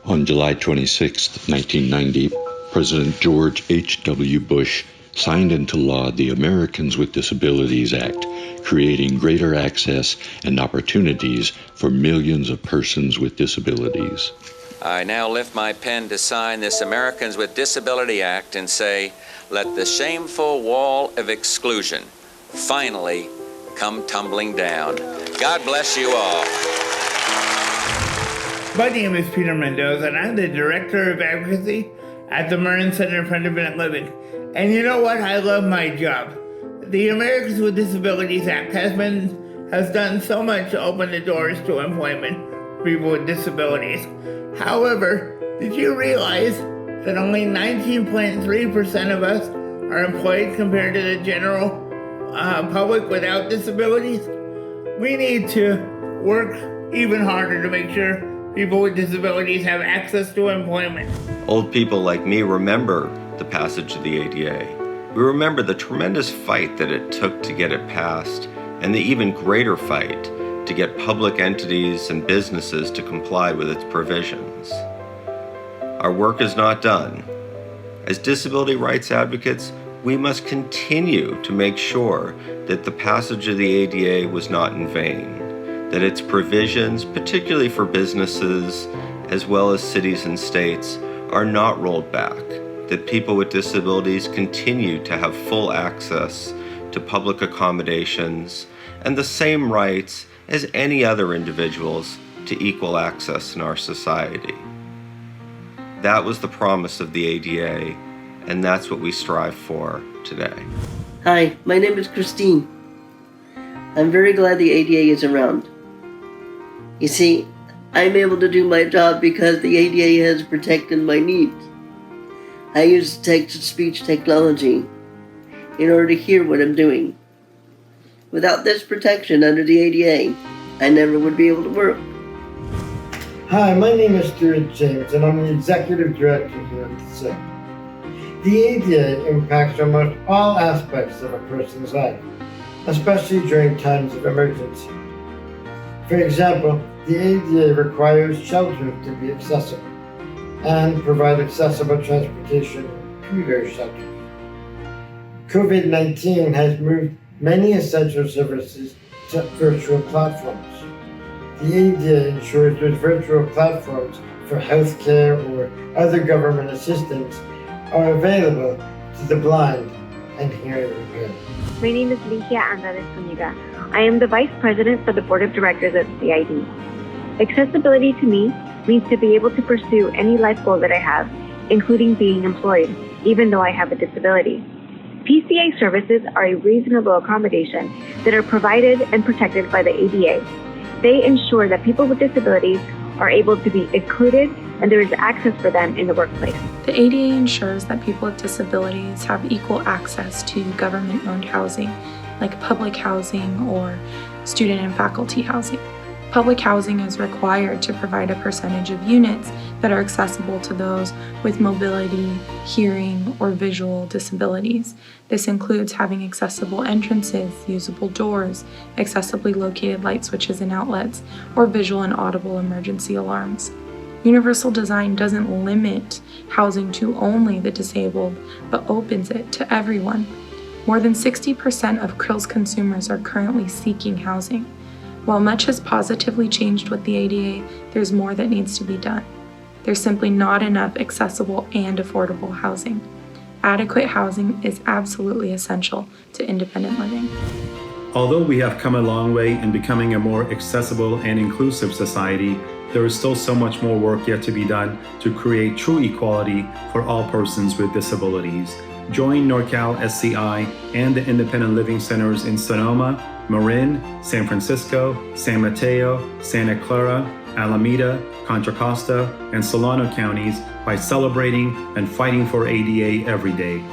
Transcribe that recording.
On July 26, 1990, President George H.W. Bush signed into law the Americans with Disabilities Act, creating greater access and opportunities for millions of persons with disabilities. I now lift my pen to sign this Americans with Disability Act and say, let the shameful wall of exclusion finally come tumbling down. God bless you all. My name is Peter Mendoza, and I'm the Director of Advocacy at the Marin Center for Independent Living. And you know what? I love my job. The Americans with Disabilities Act has done so much to open the doors to employment for people with disabilities. However, did you realize that only 19.3% of us are employed compared to the general public without disabilities? We need to work even harder to make sure people with disabilities have access to employment. Old people like me remember the passage of the ADA. We remember the tremendous fight that it took to get it passed, and the even greater fight to get public entities and businesses to comply with its provisions. Our work is not done. As disability rights advocates, we must continue to make sure that the passage of the ADA was not in vain, that its provisions, particularly for businesses as well as cities and states, are not rolled back, that people with disabilities continue to have full access to public accommodations and the same rights as any other individuals to equal access in our society. That was the promise of the ADA, and that's what we strive for today. Hi, my name is Christine. I'm very glad the ADA is around. You see, I'm able to do my job because the ADA has protected my needs. I use text-to-speech technology in order to hear what I'm doing. Without this protection under the ADA, I never would be able to work. Hi, my name is Stuart James, and I'm the Executive Director here at the center. The ADA impacts almost all aspects of a person's life, especially during times of emergency. For example, the ADA requires shelters to be accessible and provide accessible transportation to those shelters. COVID-19 has moved many essential services to virtual platforms. The ADA ensures those virtual platforms for healthcare or other government assistance are available to the blind and hearing impaired. My name is Ligia Andrade Zuniga. I am the Vice President for the Board of Directors at CID. Accessibility to me means to be able to pursue any life goal that I have, including being employed, even though I have a disability. PCA services are a reasonable accommodation that are provided and protected by the ADA. They ensure that people with disabilities are able to be included and there is access for them in the workplace. The ADA ensures that people with disabilities have equal access to government-owned housing, like public housing or student and faculty housing. Public housing is required to provide a percentage of units that are accessible to those with mobility, hearing, or visual disabilities. This includes having accessible entrances, usable doors, accessibly located light switches and outlets, or visual and audible emergency alarms. Universal design doesn't limit housing to only the disabled, but opens it to everyone. More than 60% of CRIL's consumers are currently seeking housing. While much has positively changed with the ADA, there's more that needs to be done. There's simply not enough accessible and affordable housing. Adequate housing is absolutely essential to independent living. Although we have come a long way in becoming a more accessible and inclusive society, there is still so much more work yet to be done to create true equality for all persons with disabilities. Join NorCal SCI and the Independent Living Centers in Sonoma, Marin, San Francisco, San Mateo, Santa Clara, Alameda, Contra Costa, and Solano counties by celebrating and fighting for ADA every day.